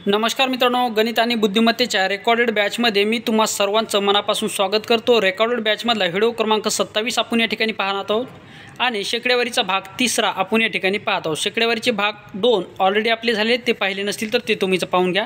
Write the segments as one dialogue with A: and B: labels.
A: नमस्कार मित्रांनो, गणित आणि बुद्धिमत्तेच्या रेकॉर्डेड बॅचमध्ये मी तुम्हा सर्वांचं मनापासून स्वागत करतो। रेकॉर्डेड बॅचमधला व्हिडिओ क्रमांक 27 आपण या ठिकाणी पाहणार आहोत आणि शेकडेवारीचा भाग 3 आपण या ठिकाणी पाहत आहोत। शेकडेवारीचे भाग 2 ऑलरेडी आपले झाले, ते पाहिले नसतील तर ते तुम्ही पाहून घ्या।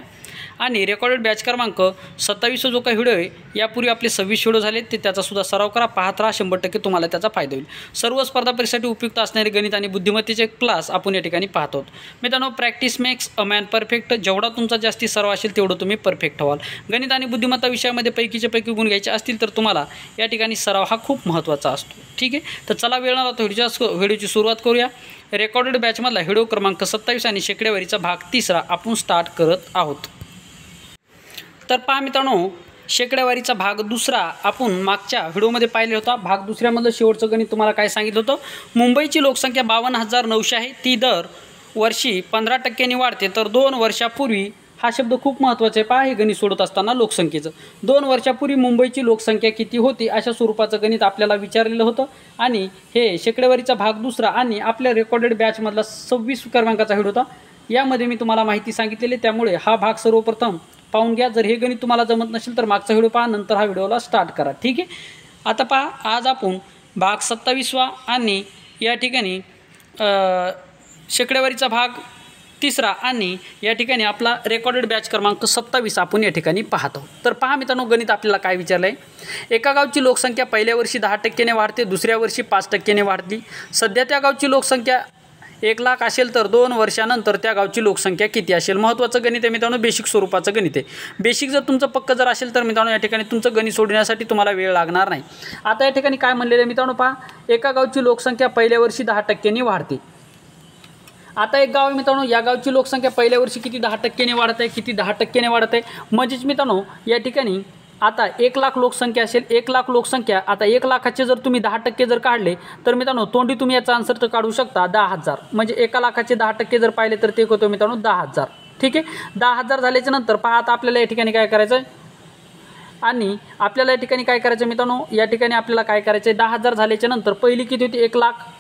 A: आणि रेकॉर्डेड बॅच क्रमांक 27 जो काही व्हिडिओ आहे, यापूर्वी आपले 26 व्हिडिओ झाले, ते त्याचा सुद्धा सराव करा, पाहत राहा, 100% तुम्हाला त्याचा फायदा होईल। सर्व स्पर्धा परीक्षेसाठी उपयुक्त असणारे गणित आणि बुद्धिमत्तेचे क्लास आपण या ठिकाणी पाहत आहोत। मित्रांनो, practice makes a man perfect. जेवढा तुमचा जास्ती सराव असेल तेवढं तुम्ही परफेक्ट व्हाल। गणित आणि बुद्धिमत्ता विषयामध्ये पैकीचे पैकी गुण घ्यायचे असतील तर तुम्हाला या ठिकाणी सराव हा खूप महत्त्वाचा असतो। ठीक आहे, तर चला वेळ न लावता व्हिडिओची सुरुवात करूया। रेकॉर्डेड बॅचमधला व्हिडिओ क्रमांक 27 आणि शेकडेवारीचा भाग 3 आपण स्टार्ट करत आहोत। तर पहा मित्रांनो, शेकडेवारीचा भाग 2 आपण मागच्या व्हिडिओमध्ये पाहिले होता। भाग 2 मधलं शेवटचं गणित तुम्हाला काय सांगितलं होतं, मुंबईची लोकसंख्या 52,900 आहे, ती दर वर्षी 15% वाढते, तर 2 वर्षापूर्वी, हा शब्द खूप महत्त्वाचा आहे। पहा, हे गणित सोडत असताना लोकसंख्येचं 2 वर्षापूर्वी मुंबईची लोकसंख्या किती होती, अशा स्वरूपाचं गणित आपल्याला विचारलेलं होतं। आणि हे शेकडेवारीचा भाग 2 आणि आपल्या रेकॉर्डेड बॅचमधला 26 क्रमांकाचा व्हिडिओ होता, यामध्ये मी तुम्हाला माहिती सांगितलेली। त्यामुळे हा भाग सर्वप्रथम पाहून घ्या। जर हे गणित तुम्हाला जमत नसेल तर मागचा व्हिडिओ पहा, नंतर हा व्हिडिओला स्टार्ट करा। ठीक आहे, आता पहा, आज आपण भाग 27 आणि या ठिकाणी शेकडेवारीचा भाग 3 आणि या ठिकाणी आपला रेकॉर्डेड बॅच क्रमांक 27 आपण या ठिकाणी पाहतो। तर पहा मित्रांनो, गणित आपल्याला काय विचारलं आहे, एका गावची लोकसंख्या पहिल्या वर्षी 10% वाढते, दुसऱ्या वर्षी 5% वाढली। सध्या त्या गावची लोकसंख्या 1,00,000 असेल तर 2 वर्षानंतर त्या गावची लोकसंख्या किती असेल। महत्त्वाचं गणित आहे मित्रांनो, बेसिक स्वरूपाचं गणित आहे। बेसिक जर तुमचं पक्क जर असेल तर मित्रांनो या ठिकाणी तुमचं गणित सोडण्यासाठी तुम्हाला वेळ लागणार नाही। आता या ठिकाणी काय म्हणलेलं आहे मित्रांनो, पहा, एका गावची लोकसंख्या पहिल्या वर्षी 10% वाढते। आता एक गाव आहे मित्रांनो, या गावची लोकसंख्या पहिल्या वर्षी किती 10% वाढत आहे, किती 10% वाढत आहे, म्हणजेच मित्रांनो या ठिकाणी आता 1,00,000 लोकसंख्या असेल, 1,00,000 लोकसंख्या, आता 1,00,000चे जर तुम्ही 10% जर काढले तर मित्रांनो तोंडी तुम्ही याचा आन्सर तर काढू शकता 10,000, म्हणजे 1,00,000चे 10% जर पाहिले तर ते होतं मित्रांनो 10,000। ठीक आहे, 10,000 झाल्याच्या नंतर पहा, आता आपल्याला या ठिकाणी काय करायचं आहे, आणि आपल्याला या ठिकाणी काय करायचं मित्रांनो, या ठिकाणी आपल्याला काय करायचं आहे, 10,000 झाल्याच्या नंतर पहिली किती होती 1,00,000,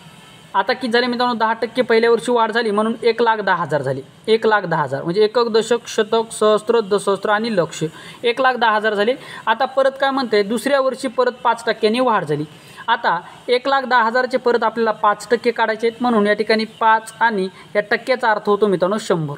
A: आता किती झाले मित्रांनो 10% पहिल्या वर्षी वाढ झाली, म्हणून 1,10,000 झाली। 1,10,000 म्हणजे एकक, दशक, शतक, सहस्त्र, दशस्त्र आणि लक्ष, 1,10,000 झाले। आता परत काय म्हणते, दुसऱ्या वर्षी परत 5% वाढ झाली। आता 1,10,000चे परत आपल्याला 5% काढायचे आहेत, म्हणून या ठिकाणी 5 आणि या टक्क्याचा अर्थ होतो मित्रांनो 100।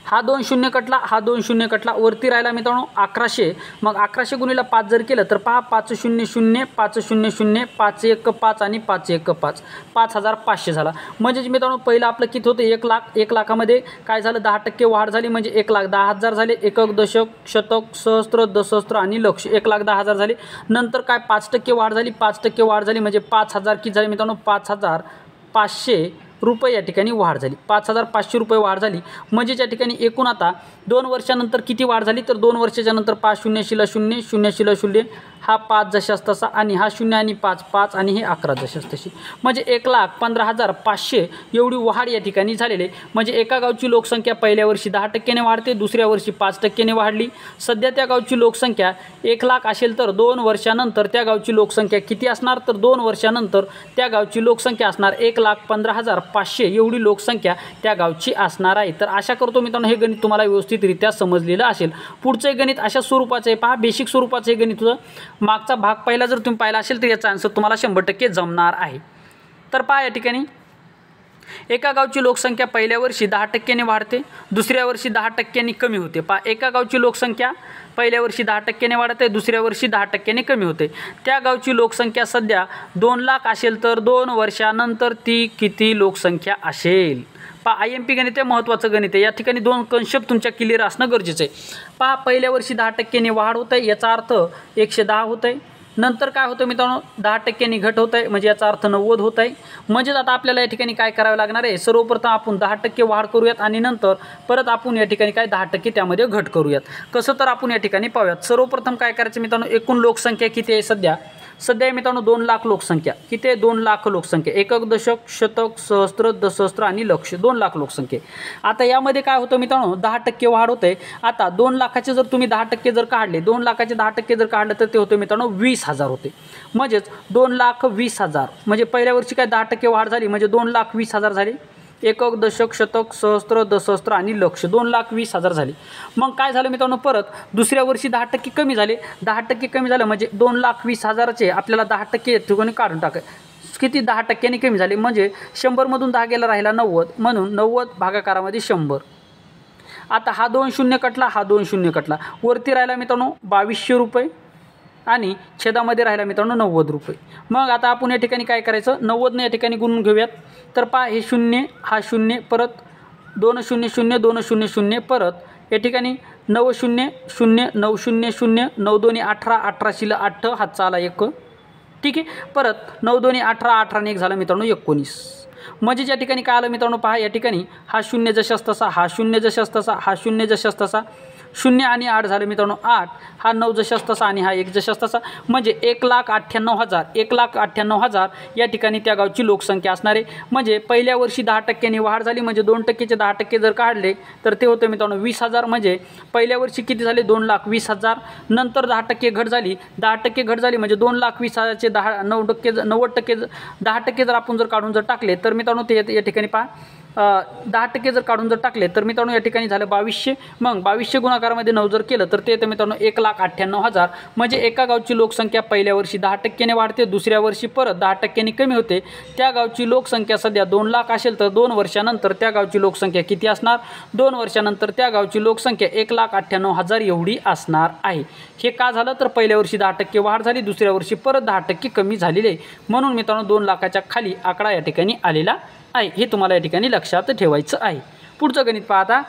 A: हा 2 शून्य कटला, हा 2 शून्य कटला, वरती राहिला मित्रांनो 1100। मग 1100 गुणिले 5 जर केलं तर पहा, 500, 500, 5 5 आणि 5 5, 5,500 झाला। म्हणजेच मित्रांनो पहिलं आपलं किती होतं 1,00,000, 1,00,000मध्ये काय झालं 10% वाढ झाली, म्हणजे 1,10,000 झाले। एकक, दशक, शतक, सहस्त्र, दशस्त्र आणि लक्ष, 1,10,000 झाले। नंतर काय 5% वाढ झाली, 5% वाढ झाली, म्हणजे 5,000 किती झाले मित्रांनो 5,500 रुपये या ठिकाणी वाढ झाली, 5,500 रुपये वाढ झाली। म्हणजे या ठिकाणी एकूण आता 2 वर्षानंतर किती वाढ झाली, तर 2 वर्षाच्या नंतर 5 0 0 0 0 0 0, हा 5 जशास तसा, आणि हा 0 आणि 5 5 आणि हे 11 जशास तशी, म्हणजे 1,15,500 एवढी वाढ या ठिकाणी झालेली आहे। म्हणजे एका गावची लोकसंख्या पहिल्या वर्षी 10% वाढते, दुसऱ्या वर्षी 5% वाढली। सध्या त्या गावची लोकसंख्या 1,00,000 असेल तर 2 वर्षानंतर त्या गावची लोकसंख्या किती असणार, तर 2 वर्षानंतर त्या गावची लोकसंख्या असणार 1,15,500 एवढी लोकसंख्या त्या गावची असणार आहे। तर आशा करतो मित्रांनो हे गणित तुम्हाला व्यवस्थितरित्या समजलेलं असेल। पुढचं गणित अशा स्वरूपाचं आहे, पहा, बेसिक स्वरूपाचं हे गणित होतं। मागचा भाग पहिला जर तुम्ही पाहिला असेल तर याचा आन्सर तुम्हाला 100% जमणार आहे। तर पहा, या ठिकाणी एका गावची लोकसंख्या पहिल्या वर्षी 10% वाढते, दुसऱ्या वर्षी 10% कमी होते। पहा, एका गावची लोकसंख्या पहिल्या वर्षी 10% वाढते, दुसऱ्या वर्षी 10% कमी होते। त्या गावची लोकसंख्या सध्या 2,00,000 असेल तर 2 वर्षानंतर ती किती लोकसंख्या असेल। पहा, IMP गणित आहे, महत्त्वाचं गणित आहे। या ठिकाणी 2 कन्सेप्ट तुमच्या क्लिअर असणं गरजेचं आहे। पहा, पहिल्या वर्षी 10% वाढ होत आहे, याचा अर्थ 110 होत आहे। नंतर काय होतं मित्रांनो 10% घट होत आहे, म्हणजे याचा अर्थ 90 होत आहे। म्हणजेच आता आपल्याला या ठिकाणी काय करावं लागणार आहे, सर्वप्रथम आपण 10% वाढ करूयात आणि नंतर परत आपण या ठिकाणी काय 10% त्यामध्ये घट करूयात। कसं तर आपण या ठिकाणी पाहूयात। सर्वप्रथम काय करायचं मित्रांनो, एकूण लोकसंख्या किती आहे सध्या मित्रांनो 2,00,000 लोकसंख्या, किती आहे 2,00,000 लोकसंख्या, एकक, दशक, शतक, सहस्त्र, दशस्त्र आणि लक्ष, 2,00,000 लोकसंख्या। आता यामध्ये काय होतं मित्रांनो 10% वाढ होते। आता 2,00,000चे जर तुम्ही 10% जर काढले, 2,00,000चे 10% जर काढले तर ते होते मित्रांनो 20,000 होते। म्हणजेच 2,20,000, म्हणजे पहिल्या वर्षी काय 10% वाढ झाली, म्हणजे 2,20,000 झाली। एकक, दशक, शतक, सहस्त्र, दसहस्त्र आणि लक्ष 2,20,000 झाले. मग काय झालं मित्रांनो, परत दुसऱ्या वर्षी 10% कमी झाले. 10% कमी झालं म्हणजे 2,20,000चे आपल्याला 10% ठिकाणी काढून टाकायचे. किती 10%नी कमी झाले म्हणजे 100मधून 10 गेला राहिला 90, म्हणून 90 भागाकारामध्ये 100. आता हा 2 शून्य कटला, हा 2 शून्य कटला, वरती राहिला मित्रांनो 2200 रुपये आणि छेदामध्ये राहिला मित्रांनो 90 रुपये. मग आता आपण या ठिकाणी काय करायचं, 90ने या ठिकाणी गुणून घेऊयात. तर पहा हे शून्य, हा शून्य, परत 2 0 0 2 0 0, परत या ठिकाणी 9 0 0 9 0 0 9 2 18 18 शिल्लक 8 हातचा आला 1. ठीक आहे, परत 9 2 18 18 ने 1 झाला मित्रांनो 19. म्हणजे या ठिकाणी काय आलं मित्रांनो, पहा या ठिकाणी हा शून्य जशास तसा, हा शून्य जशास तसा, हा शून्य जशास तसा, 0 आणि 8 झाले मित्रांनो 8, हा 9 जशास तसा आणि हा 1 जशास तसा, म्हणजे 1,98,000 1,98,000 या ठिकाणी त्या गावची लोकसंख्या असणार आहे. म्हणजे पहिल्या वर्षी 10%नी वाढ झाली, म्हणजे 2%चे 10% जर काढले तर ते होतं मित्रांनो 20,000. म्हणजे पहिल्या वर्षी किती झाले 2,20,000, नंतर 10% घट झाली, 10% घट झाली म्हणजे 2,20,000चे 10% जर आपण जर काढून जर टाकले तर मित्रांनो ते या ठिकाणी पहा 10% जर काढून जर टाकले तर मित्रांनो या ठिकाणी झालं 2200. मग 2200 गुणाकारामध्ये 9 जर केलं तर ते येतं मित्रांनो 1,98,000. म्हणजे एका गावची लोकसंख्या पहिल्या वर्षी 10%ने वाढते, दुसऱ्या वर्षी परत 10%ने कमी होते. त्या गावची लोकसंख्या सध्या 2 लाख असेल तर 2 वर्षानंतर त्या गावची लोकसंख्या किती असणार, 2 वर्षानंतर त्या गावची लोकसंख्या 1,98,000 एवढी असणार आहे. हे का झालं तर पहिल्या वर्षी 10% वाढ झाली, दुसऱ्या वर्षी परत 10% कमी झालेली आहे. म्हणून मित्रांनो 2 लाखाच्या खाली आकडा या ठिकाणी आलेला आहे. हे तुम्हाला या ठिकाणी लक्षात ठेवायचं आहे. पुढचं गणित पाहता,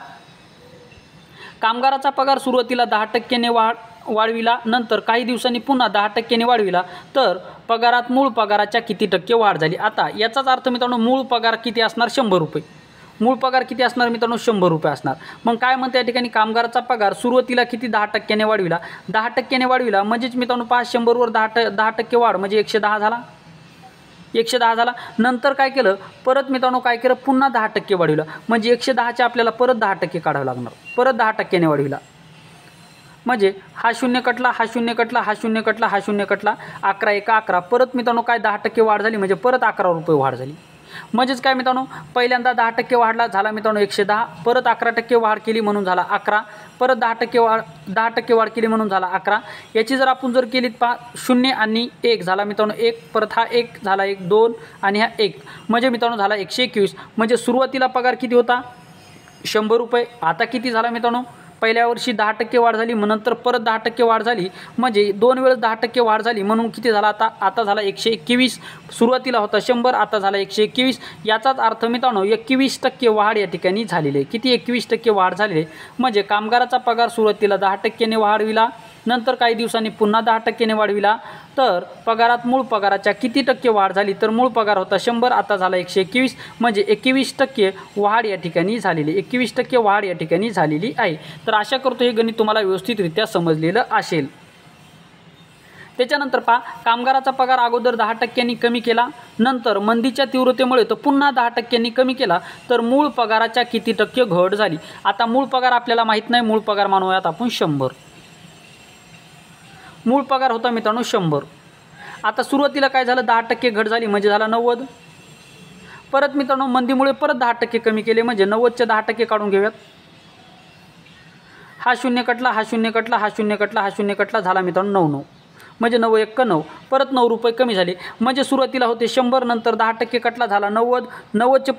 A: कामगाराचा पगार सुरुवातीला 10%ने वाढविला, नंतर काही दिवसांनी पुन्हा 10%ने वाढविला तर पगारात मूळ पगाराच्या किती टक्के वाढ झाली. आता याचाच अर्थ मित्रांनो मूळ पगार किती असणार 100 रुपये. मूळ पगार किती असणार मित्रांनो 100 रुपये असणार. मग काय म्हणते या ठिकाणी कामगाराचा पगार सुरुवातीला किती 10%ने वाढविला, 10%ने वाढविला म्हणजेच मित्रांनो 100 वर 10% वाढ म्हणजे 110 झाला, 110 झाला. नंतर काय केलं परत मित्रांनो काय केलं पुन्हा 10% वाढविलं, म्हणजे 110चे आपल्याला परत 10% काढावं लागणार, परत 10%ने वाढविला. म्हणजे हा शून्य कटला, हा शून्य कटला, हा शून्य कटला, हा शून्य कटला, 11 1 11, परत मित्रांनो काय 10% वाढ झाली म्हणजे परत 11 रुपये वाढ झाली. म्हणजेच काय मित्रांनो पहिल्यांदा 10% वाढला झाला मित्रांनो 110, परत 11% वाढ केली म्हणून झाला 11, परत 10% वाढ केली म्हणून झाला 11. याची जर आपण जर केलीत पहा 0 आणि 1 झाला मित्रांनो 1, परत हा 1 झाला 1 2 आणि हा 1, म्हणजे मित्रांनो झाला 121. म्हणजे सुरुवातीला पगार किती होता 100 रुपये, आता किती झाला मित्रांनो पहिल्या वर्षी 10% वाढ झाली, मग नंतर परत 10% वाढ झाली, म्हणजे 2 वेळेस 10% वाढ झाली म्हणून किती झाला आता झाला 121. सुरुवातीला होता 100, आता झाला 121. याचाच अर्थ मित्रांनो 21% वाढ या ठिकाणी झालेली आहे. किती 21% वाढ झालेली आहे. म्हणजे कामगाराचा पगार सुरुवातीला 10%ने वाढविला, नंतर काही दिवसांनी पुन्हा 10%ने वाढविला तर पगारात मूळ पगाराच्या किती टक्के वाढ झाली, तर मूळ पगार होता 100, आता झाला 121. म्हणजे 21% वाढ या ठिकाणी झालेली, 21% वाढ या ठिकाणी झालेली आहे. तर आशा करतो हे गणित तुम्हाला व्यवस्थितरित्या समजलेलं असेल. त्याच्यानंतर पहा कामगाराचा पगार अगोदर 10%नी कमी केला, नंतर मंदीच्या तीव्रतेमुळे तो पुन्हा 10%नी कमी केला तर मूळ पगाराच्या किती टक्के घट झाली. आता मूळ पगार आपल्याला माहीत नाही, मूळ पगार मानूयात आपण 100. मूळ पगार होता मित्रांनो 100. आता सुरुवातीला काय झालं 10% घट झाली म्हणजे झाला 90. परत मित्रांनो मंदीमुळे परत 10% कमी केले म्हणजे 90चे 10% काढून घेऊयात. हा शून्य कटला, हा शून्य कटला, हा शून्य कटला, हा शून्य कटला, झाला मित्रांनो 99. म्हणजे 9 1 9, परत 9 रुपये कमी झाले. म्हणजे सुरुवातीला होते 100, नंतर 10% कटला झाला 90. 90चे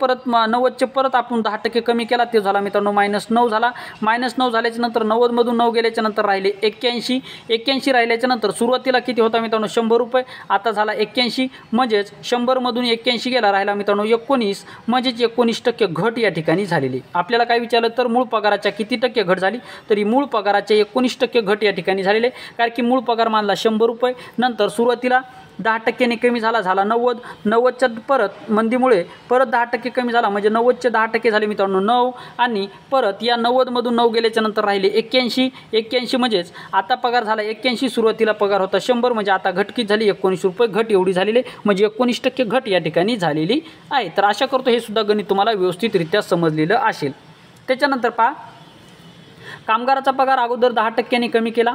A: परत आपण 10% कमी केला, ते झाला मित्रांनो -9 झाला. -9 झाल्याच्या नंतर 90मधून 9 गेल्याच्या नंतर राहिले 81. 81 राहिल्याच्या नंतर सुरुवातीला किती होता मित्रांनो 100 रुपये, आता झाला 81. म्हणजेच 100मधून 81 गेला, राहिला मित्रांनो 19. म्हणजेच 19% घट या ठिकाणी झालेली. आपल्याला काय विचारलं तर मूळ पगाराच्या किती टक्के घट झाली, तरी मूळ पगाराच्या 19% घट या ठिकाणी झालेले. कारण की मूळ पगार मानला 100 रुपये, नंतर सुरुवातीला 10%ने कमी झाला 90. 90च्या परत मंदीमुळे परत 10% कमी झाला म्हणजे 90चे 10% झाले मित्रांनो 9. आणि परत या 90मधून 9 गेल्याच्या नंतर राहिले 81. 81 म्हणजेच आता पगार झाला 81. सुरुवातीला पगार होता 100, म्हणजे आता घट किती झाली 19 रुपये घट एवढी झालेली, म्हणजे 19% घट या ठिकाणी झालेली आहे. तर आशा करतो हे सुद्धा गणित तुम्हाला व्यवस्थितरित्या समजलेलं असेल. त्याच्यानंतर पहा कामगाराचा पगार अगोदर 10%ने कमी केला,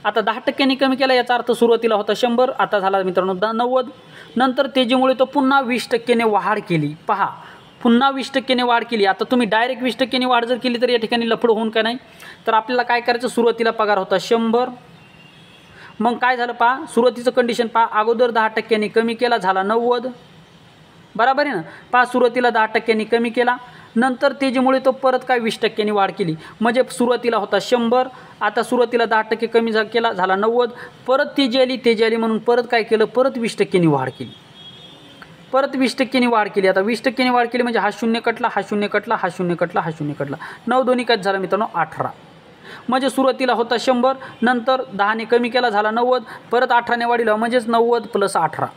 A: आता 10%ने कमी केला, याचा अर्थ सुरुवातीला होता 100, आता झाला मित्रांनो 90. नंतर तेजीमुळे तो पुन्हा 20%ने वाढ केली. पहा पुन्हा 20% वाढ केली. आता तुम्ही डायरेक्ट 20% वाढ जर केली तर या ठिकाणी लफडं होऊन का नाही. तर आपल्याला काय करायचं, सुरुवातीला पगार होता 100. मग काय झालं पहा, सुरुवातीचं कंडिशन पहा, अगोदर 10% कमी केला झाला 90. बरोबर आहे ना. पहा सुरुवातीला 10% कमी केला, नंतर तेजीमुळे तो परत काय 20% वाढ केली. म्हणजे सुरुवातीला होता 100, आता सुरुवातीला 10% कमी केला झाला 90. परत तेजी आली म्हणून परत काय केलं, परत 20% वाढ केली. परत 20% वाढ केली. आता 20% वाढ केली म्हणजे हा शून्य कटला, हा शून्य कटला, हा शून्य कटला, हा शून्य कटला. 9 दोन्ही काय झाला मित्रांनो 18. म्हणजे सुरुवातीला होता 100, नंतर 10ने कमी केला झाला 90, परत 18ने वाढीला म्हणजेच 90 + 18.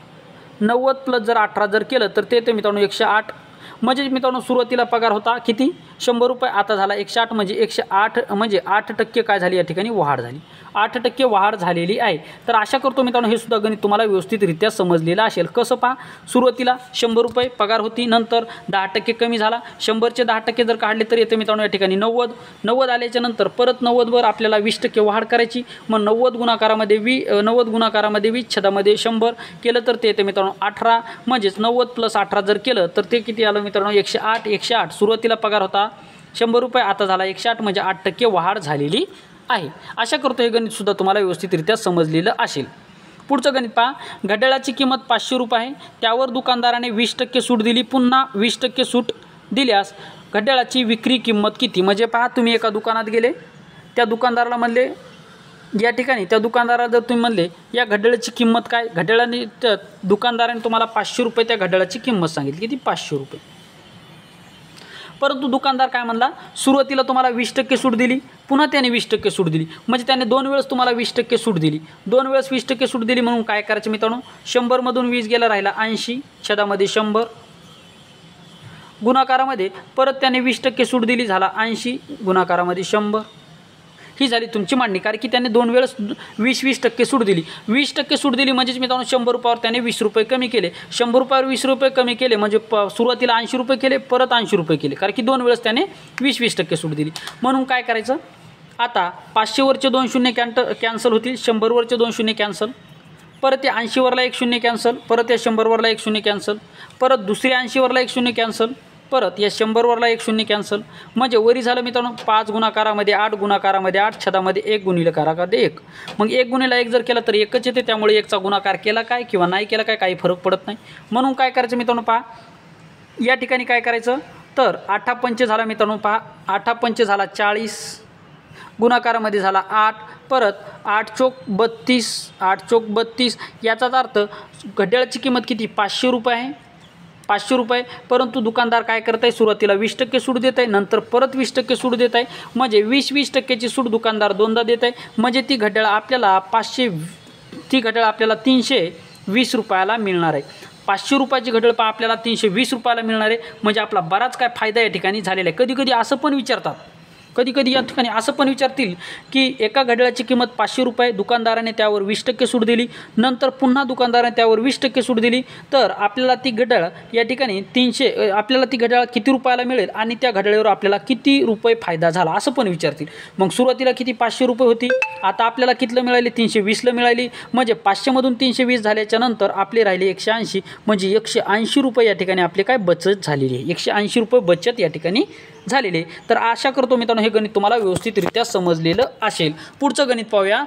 A: 90 + जर 18 जर केलं तर ते मित्रांनो 108. म्हणजे मित्रांनो सुरुवातीला पगार होता किती, 100 रुपये, आता झाला 108. म्हणजे 108 म्हणजे 8% काय झाली या ठिकाणी वाढ झाली. 8% वाढ झालेली आहे. तर आशा करतो मित्रांनो हे सुद्धा गणित तुम्हाला व्यवस्थितरित्या समजलेलं असेल. कसं पहा, सुरुवातीला 100 रुपये पगार होती, नंतर 10% कमी झाला. 100चे 10% जर काढले तर येते मित्रांनो या ठिकाणी 90. 90 आल्याच्या नंतर परत 90वर आपल्याला 20% वाढ करायची. मग 90 गुणाकारामध्ये 90 गुणाकारामध्ये 20 छेदामध्ये 100 केलं तर ते येते मित्रांनो 18. म्हणजेच 90 + 18 जर केलं तर ते किती आलं मित्रांनो 108. 108 सुरुवातीला पगार होता 100 रुपये, आता झाला 108 म्हणजे 8% वाढ झालेली आहे. आशा करतो हे गणित सुद्धा तुम्हाला व्यवस्थितरित्या समजलेलं असेल. पुढचं गणित पहा, घड्याळाची किंमत 500 रुपये आहे, त्यावर दुकानदाराने 20% सूट दिली. पुन्हा 20% सूट दिल्यास घड्याळाची विक्री किंमत किती. म्हणजे पहा, तुम्ही एका दुकानात गेले, त्या दुकानदाराला म्हणले, या ठिकाणी त्या दुकानदाराला जर तुम्ही म्हणले या घड्याळाची किंमत काय, घड्याळाने दुकानदाराने तुम्हाला 500 रुपये त्या घड्याळाची किंमत सांगितली, किती 500 रुपये. परंतु दुकानदार काय म्हणला, सुरुवातीला तुम्हाला 20% सूट दिली, पुन्हा त्याने 20% सूट दिली. म्हणजे त्याने 2 वेळेस तुम्हाला 20% सूट दिली. 2 वेळेस 20% सूट दिली म्हणून काय करायचं मित्रांनो, 100 मधून 20 गेला राहिला 80, छेदामध्ये 100. गुणाकारामध्ये परत त्याने 20% सूट दिली झाला 80, गुणाकारामध्ये 100. ही झाली तुमची मांडणी. कारण की त्याने 2 वेळेस 20% सूट दिली. 20% सूट दिली म्हणजेच मित्रांनो 100 रुपयावर त्याने 20 रुपये कमी केले. 100 रुपयावर 20 रुपये कमी केले म्हणजे सुरुवातीला 80 रुपये केले, परत 80 रुपये केले. कारण की 2 वेळेस त्याने 20% सूट दिली. म्हणून काय करायचं, आता 500 वरचे 2 शून्य कॅन्सल होतील, 100 वरचे 2 शून्य कॅन्सल, परत या 80 वरला 1 शून्य कॅन्सल, परत या 100 वरला 1 शून्य कॅन्सल, परत दुसऱ्या 80 वरला 1 शून्य कॅन्सल, परत या 100 वरला 1 शून्य कॅन्सल. म्हणजे वरी झालं मित्रांनो 5 गुणाकारामध्ये 8, गुणाकारामध्ये 8, छेदामध्ये 1, गुणिलेकारामध्ये 1. मग 1 गुणिले 1 जर केला तर 1च येते. त्यामुळे 1चा गुणाकार केला काय किंवा नाही केला काय काही फरक पडत नाही. म्हणून काय करायचं मित्रांनो पहा, या ठिकाणी काय करायचं, तर 8 पंचे झाला मित्रांनो पहा, 8 पंचे झाला 40, गुणाकारामध्ये झाला 8, परत 8 चोक 32, 8 चोक 32. याचाच अर्थ घड्याळाची किंमत किती 500 रुपये आहे, 500 रुपये. परंतु दुकानदार काय करत आहे, सुरुवातीला 20% सूट देत आहे, नंतर परत 20% सूट देत आहे. म्हणजे 20% सूट दुकानदार दोनदा देत आहे. म्हणजे ती घड्याळ आपल्याला 320 रुपयाला मिळणार आहे. 500 रुपयाची घड्याळ आपल्याला 320 रुपयाला मिळणार आहे. म्हणजे आपला बराच काय फायदा या ठिकाणी झालेला आहे. कधी असं पण विचारतात, कधी या ठिकाणी असं पण विचारतील की एका घड्याळाची किंमत 500 रुपये, दुकानदाराने त्यावर 20% सूट दिली, नंतर पुन्हा दुकानदाराने त्यावर 20% सूट दिली, तर आपल्याला ती घड्याळ या ठिकाणी आपल्याला ती घड्याळ किती रुपयाला मिळेल आणि त्या घड्याळीवर आपल्याला किती रुपये फायदा झाला असं पण विचारतील. मग सुरुवातीला किती 500 रुपये होती, आता आपल्याला कितीला मिळाली 320ला मिळाली. म्हणजे 500 मधून 320 झाल्याच्या नंतर आपले राहिले 180. म्हणजे 180 रुपये या ठिकाणी आपले काय बचत झालेली आहे, 180 रुपये बचत या ठिकाणी झालेले. तर आशा करतो मित्रांनो हे गणित तुम्हाला व्यवस्थितरित्या समजलेलं असेल. पुढचं गणित पाहूया.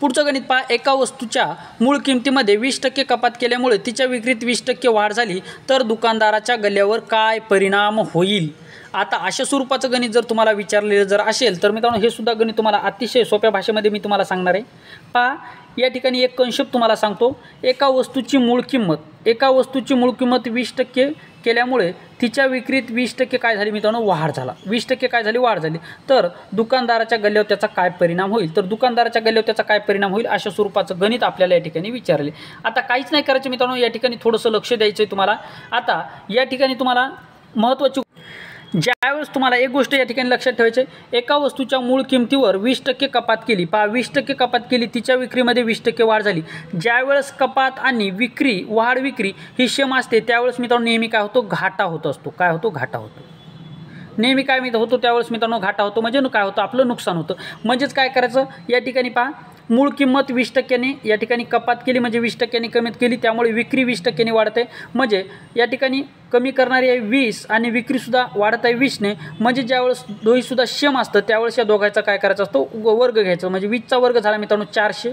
A: पुढचं गणित पहा, एका वस्तूच्या मूळ किमतीमध्ये 20% कपात केल्यामुळे तिच्या विक्रीत 20% वाढ झाली तर दुकानदाराच्या गल्ल्यावर काय परिणाम होईल. आता अशा स्वरूपाचं गणित जर तुम्हाला विचारलेलं जर असेल तर मित्रांनो हे सुद्धा गणित तुम्हाला अतिशय सोप्या भाषेमध्ये मी तुम्हाला सांगणार आहे. पहा, या ठिकाणी एक कन्सेप्ट तुम्हाला सांगतो. एका वस्तूची मूळ किंमत 20% केल्यामुळे तिच्या विक्रीत 20% काय झाली मित्रांनो वाढ झाला, 20% काय झाली वाढ झाली. तर दुकानदाराच्या गल्ल्यावर त्याचा काय परिणाम होईल, तर दुकानदाराच्या गल्ल्यावर त्याचा काय परिणाम होईल अशा स्वरूपाचं गणित आपल्याला या ठिकाणी विचारले. आता काहीच नाही करायचं मित्रांनो, या ठिकाणी थोडंसं लक्ष द्यायचं आहे तुम्हाला. आता या ठिकाणी तुम्हाला महत्त्वाची ज्यावेळेस तुम्हाला एक गोष्ट या ठिकाणी लक्षात ठेवायची आहे, एका वस्तूच्या मूळ किमतीवर 20% कपात केली. पहा, 20% कपात केली, तिच्या विक्रीमध्ये 20% वाढ झाली. ज्यावेळेस कपात आणि विक्री ही सेम असते त्यावेळेस मित्रांनो नेहमी काय होतो, घाटा होत असतो. काय होतो, घाटा होतो. नेहमी काय होतो त्यावेळेस मित्रांनो घाटा होतो. म्हणजे काय होतं, आपलं नुकसान होतं. म्हणजेच काय करायचं, या ठिकाणी पहा मूळ किंमत 20% या ठिकाणी कपात केली म्हणजे 20% कमीत केली, त्यामुळे विक्री 20% वाढत आहे. म्हणजे या ठिकाणी कमी करणारी आहे 20 आणि विक्रीसुद्धा वाढत आहे 20ने. म्हणजे ज्यावेळेस दोहीसुद्धा सेम असतं त्यावेळेस या दोघांचा काय करायचा असतो, वर्ग घ्यायचा. म्हणजे 20चा वर्ग झाला मित्रांनो 400,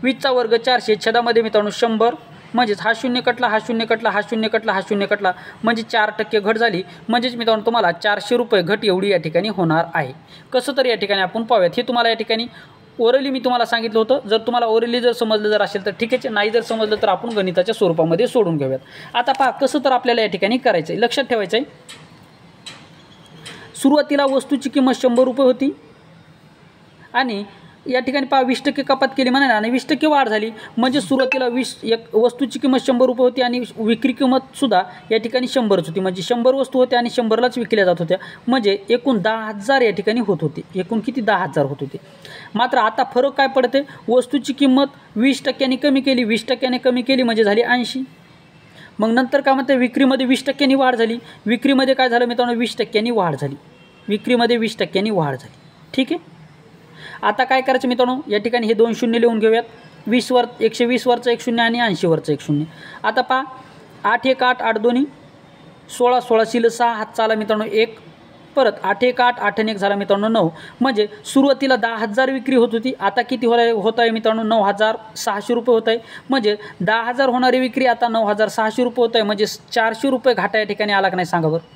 A: 20चा वर्ग 400, छेदामध्ये मित्रांनो 100. म्हणजेच हा शून्य कटला, हा शून्य कटला, हा शून्य कटला, हा शून्य कटला, म्हणजे 4% घट झाली. म्हणजेच मित्रांनो तुम्हाला 400 रुपये घट एवढी या ठिकाणी होणार आहे. कसं तर या ठिकाणी आपण पाहूयात. हे तुम्हाला या ठिकाणी ओरली मी तुम्हाला सांगितलं होतं. जर तुम्हाला ओरली जर समजलं जर असेल तर ठीक आहे, नाही जर समजलं तर आपण गणिताच्या स्वरूपामध्ये सोडून घेऊयात. आता पहा कसं तर आपल्याला या ठिकाणी करायचं आहे, लक्षात ठेवायचं आहे. सुरुवातीला वस्तूची किंमत 100 रुपये होती आणि या ठिकाणी पहा 20% कपात केली म्हणा आणि 20% वाढ झाली. म्हणजे सुरुवातीला वस्तूची किंमत 100 रुपये होती आणि विक्री किंमतसुद्धा या ठिकाणी 100च होती. म्हणजे 100 वस्तू होत्या आणि 100लाच विकल्या जात होत्या. म्हणजे एकूण 10,000 या ठिकाणी होत होते. एकूण किती 10,000 होत होते. मात्र आता फरक काय पडते, वस्तूची किंमत 20% कमी केली, 20% कमी केली म्हणजे झाली 80. मग नंतर काय म्हणते, विक्रीमध्ये 20% वाढ झाली. विक्रीमध्ये काय झालं मित्रांनो, 20% वाढ झाली. विक्रीमध्ये 20% वाढ झाली. ठीक आहे. आता काय करायचं मित्रांनो, या ठिकाणी हे 2 शून्य लिहून घेऊयात. 120 वरचं 1 शून्य आणि 80 वरचं 1 शून्य. आता पहा 8 1 8 8 दोन्ही 16 16 शिल्लक 6 हातचा आला मित्रांनो 1. परत 8 1 8 8 1 झाला मित्रांनो 9. म्हणजे सुरुवातीला 10,000 विक्री होत होती, आता किती होत आहे मित्रांनो 9,600 रुपये होत आहे. म्हणजे 10,000 होणारी विक्री आता 9,600 रुपये होत आहे. म्हणजे 400 रुपये घाटा या ठिकाणी आला का नाही सांगा बरं.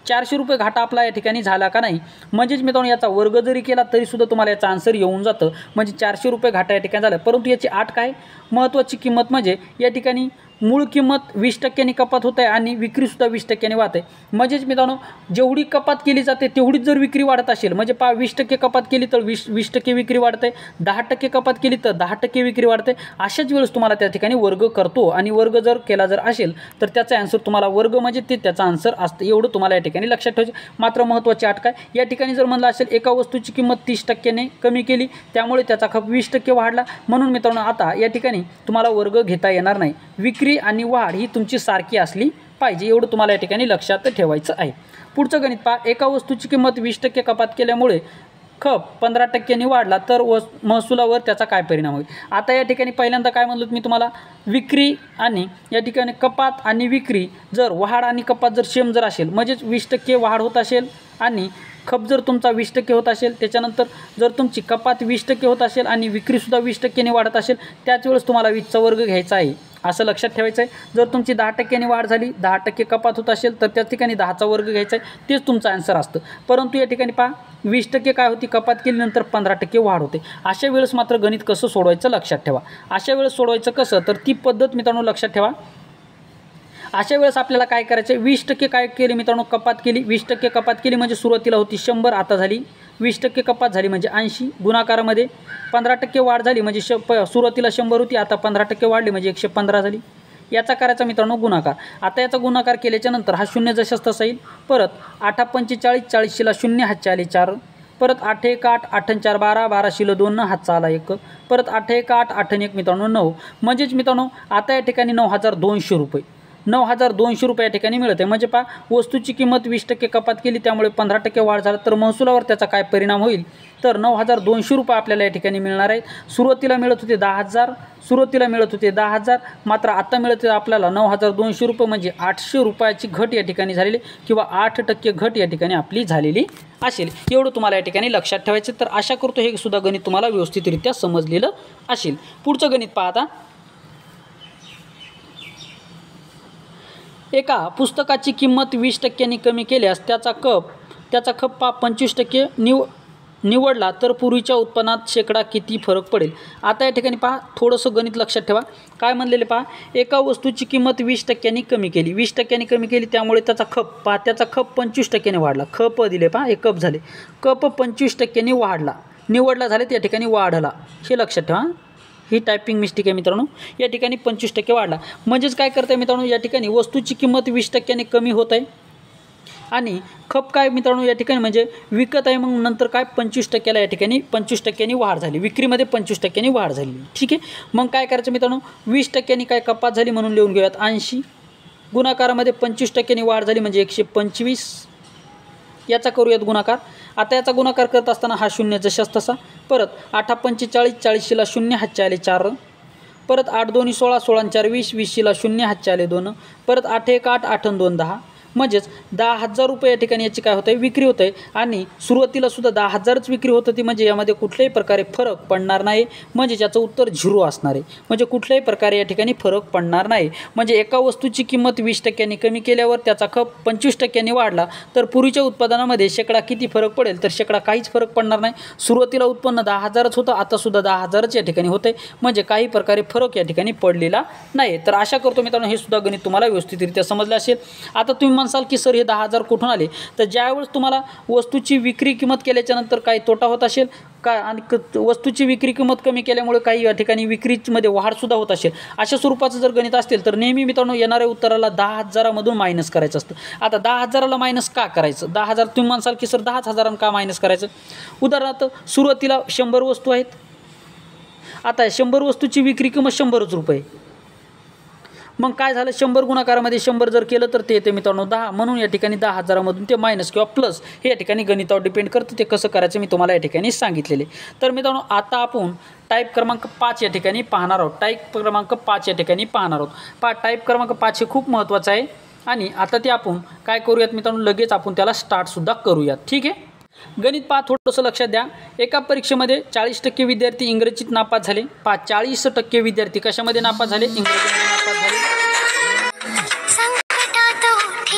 A: 400 रुपये घाटा आपला या ठिकाणी झाला का नाही. म्हणजेच मित्रांनो याचा वर्ग जरी केला तरीसुद्धा तुम्हाला याचा आन्सर येऊन जातं. म्हणजे 400 रुपये घाटा या ठिकाणी झाला. परंतु याची आठ काय महत्त्वाची किंमत म्हणजे या ठिकाणी मूळ किंमत 20% कपात होत आहे आणि विक्रीसुद्धा 20% वाढत आहे. म्हणजेच मित्रांनो जेवढी कपात केली जाते तेवढीच जर विक्री वाढत असेल, म्हणजे पहा 20% कपात केली तर 20% विक्री वाढत आहे, 10% कपात केली तर 10% विक्री वाढते. अशाच वेळेस तुम्हाला त्या ठिकाणी वर्ग करतो आणि वर्ग जर केला जर असेल तर त्याचा आन्सर तुम्हाला वर्ग म्हणजे ते त्याचा आन्सर असतं. एवढं तुम्हाला या ठिकाणी लक्षात ठेवायचं. मात्र महत्त्वाची आठ काय, या ठिकाणी जर म्हणलं असेल एका वस्तूची किंमत 30%ने कमी केली त्यामुळे त्याचा खप 20% वाढला. म्हणून मित्रांनो आता या ठिकाणी तुम्हाला वर्ग घेता येणार नाही. विक्री आणि वाढ ही तुमची सारखी असली पाहिजे, एवढं तुम्हाला या ठिकाणी लक्षात ठेवायचं आहे. पुढचं गणित पहा. एका वस्तूची किंमत 20% कपात केल्यामुळे खप 15%ने वाढला तर महसुलावर त्याचा काय परिणाम होईल. आता या ठिकाणी पहिल्यांदा काय म्हणलो मी तुम्हाला, विक्री आणि या ठिकाणी कपात आणि विक्री जर वाढ आणि कपात जर सेम जर असेल, म्हणजेच 20% वाढ होत असेल आणि खप जर तुमचा 20% होत असेल, त्याच्यानंतर जर तुमची कपात 20% होत असेल आणि विक्रीसुद्धा 20%ने वाढत असेल, त्याच वेळेस तुम्हाला 20चा वर्ग घ्यायचा आहे असं लक्षात ठेवायचं आहे. जर तुमची 10%ने वाढ झाली, 10% कपात होत असेल तर त्या ठिकाणी 10चा वर्ग घ्यायचा आहे, तेच तुमचं आन्सर असतं. परंतु या ठिकाणी पहा 20% काय होती कपात केल्यानंतर 15% वाढ होते. अशा वेळेस मात्र गणित कसं सोडवायचं लक्षात ठेवा. अशा वेळेस सोडवायचं कसं तर ती पद्धत मित्रांनो लक्षात ठेवा. अशा वेळेस आपल्याला काय करायचं आहे, 20% काय केली मित्रांनो कपात केली. 20% कपात केली म्हणजे सुरुवातीला होती 100, आता झाली 20% कपात झाली म्हणजे 80. गुणाकारामध्ये 15% वाढ झाली म्हणजे सुरुवातीला 100 होती, आता 15% वाढली म्हणजे 115 झाली. याचा करायचा मित्रांनो गुणाकार. आता याचा गुणाकार केल्याच्यानंतर हा शून्य जशाच तसा येईल. परत 8 45 40ला शून्य हातचे आले 4. परत 8 1 8 8 4 12 12 शिल्लक 2 हातचा आला 1. परत 8 1 8 8 1 मित्रांनो 9. म्हणजेच मित्रांनो आता या ठिकाणी 9,200 रुपये 9,200 रुपये या ठिकाणी मिळत आहे. म्हणजे पहा वस्तूची किंमत 20% कपात केली त्यामुळे 15% वाढ झाला तर महसुलावर त्याचा काय परिणाम होईल तर 9,200 रुपये आपल्याला या ठिकाणी मिळणार आहेत. सुरुवातीला मिळत होते 10,000 मात्र आता मिळत आपल्याला 9,200 रुपये म्हणजे 800 रुपयाची घट या ठिकाणी झालेली किंवा 8% घट या ठिकाणी आपली झालेली असेल. एवढं तुम्हाला या ठिकाणी लक्षात ठेवायचं. तर आशा करतो हे सुद्धा गणित तुम्हाला व्यवस्थितरित्या समजलेलं असेल. पुढचं गणित पहा. आता एका पुस्तकाची किंमत 20%ने कमी केल्यास त्याचा खप 25% निवडला तर पूर्वीच्या उत्पन्नात शेकडा किती फरक पडेल. आता या ठिकाणी पहा थोडंसं गणित लक्षात ठेवा. काय म्हणलेले पहा, एका वस्तूची किंमत 20%ने कमी केली. 20%ने कमी केली त्यामुळे त्याचा खप 25%ने वाढला. खप दिले पहा, हे कप झाले. कप 25%ने वाढला, निवडला झाले त्या ठिकाणी वाढला. हे लक्षात ठेवा. ही टायपिंग मिस्टेक आहे मित्रांनो. या ठिकाणी 25% वाढला म्हणजेच काय करत आहे मित्रांनो, या ठिकाणी वस्तूची किंमत 20%ने कमी होत आहे आणि खप काय मित्रांनो या ठिकाणी म्हणजे विकत आहे. मग नंतर काय 25%ला या ठिकाणी 25%नी वाढ झाली. विक्रीमध्ये 25%नी वाढ झाली. ठीक आहे. मग काय करायचं मित्रांनो, 20%नी काय कपात झाली म्हणून लिहून घेऊयात 80. गुणाकारामध्ये 25%नी वाढ झाली म्हणजे 125. याचा करूयात गुणाकार. आता याचा गुणाकार करत असताना हा शून्य जशाच तसा, परत 8 45 40ला शून्य हातच्या आले 4, परत 8 2 16 16 4 20 20ला शून्य हातच्या आले 2, परत 8 1 8 8 2 10, म्हणजेच 10,000 रुपये या ठिकाणी याची काय होत आहे विक्री होत आहे आणि सुरुवातीला सुद्धा 10,000च विक्री होत होती, म्हणजे यामध्ये कुठल्याही प्रकारे फरक पडणार नाही, म्हणजे याचं उत्तर 0 असणार आहे, म्हणजे कुठल्याही प्रकारे या ठिकाणी फरक पडणार नाही। म्हणजे एका वस्तूची किंमत 20% कमी केल्यावर त्याचा खप 25% वाढला तर पूर्वीच्या उत्पादनामध्ये शेकडा किती फरक पडेल, तर शेकडा काहीच फरक पडणार नाही। सुरुवातीला उत्पन्न 10,000च होतं, आता सुद्धा 10,000च या ठिकाणी होते, म्हणजे काही प्रकारे फरक या ठिकाणी पडलेला नाही। तर आशा करतो मित्रांनो हे सुद्धा गणित तुम्हाला व्यवस्थितरित्या समजलं असेल। आता तुम्ही म्हणसाल की सर हे 10,000 कुठून आले, तर ज्यावेळेस तुम्हाला वस्तूची विक्री किंमत केल्याच्या नंतर काही तोटा होत असेल का आणि वस्तूची विक्री किंमत कमी केल्यामुळे काही या ठिकाणी विक्रीमध्ये वाढ सुद्धा होत असेल, अशा स्वरूपाचं जर गणित असेल तर नेहमी मित्रांनो येणाऱ्या उत्तराला 10,000 मधून मायनस करायचं असतं। आता 10,000ला मायनस का करायचं, 10,000 तुम्ही म्हणसाल की सर 10,000 का मायनस करायचं, उदाहरणार्थ सुरुवातीला 100 वस्तू आहेत, आता 100 वस्तूची विक्री किंमत 100 रुपये, मग काय झालं 100 गुणाकारामध्ये 100 जर केलं तर ते येते मित्रांनो 10, म्हणून या ठिकाणी 10,000मधून ते मायनस किंवा प्लस हे या ठिकाणी गणितावर डिपेंड करतं, ते कसं करायचं मी तुम्हाला या ठिकाणी सांगितलेले। तर मित्रांनो आता आपण टाईप क्रमांक 5 या ठिकाणी पाहणार आहोत, टाईप क्रमांक 5 या ठिकाणी पाहणार आहोत। टाईप क्रमांक 5 हे खूप महत्त्वाचं आहे आणि आता ते आपण काय करूयात मित्रांनो, लगेच आपण त्याला स्टार्टसुद्धा करूयात, ठीक आहे। गणित पहा, थोडंसं लक्षात द्या, एका परीक्षेमध्ये 40% विद्यार्थी इंग्रजीत नापास झाले, 40% विद्यार्थी कशामध्ये नापास झाले, इंग्रजीमध्ये नापास झाले।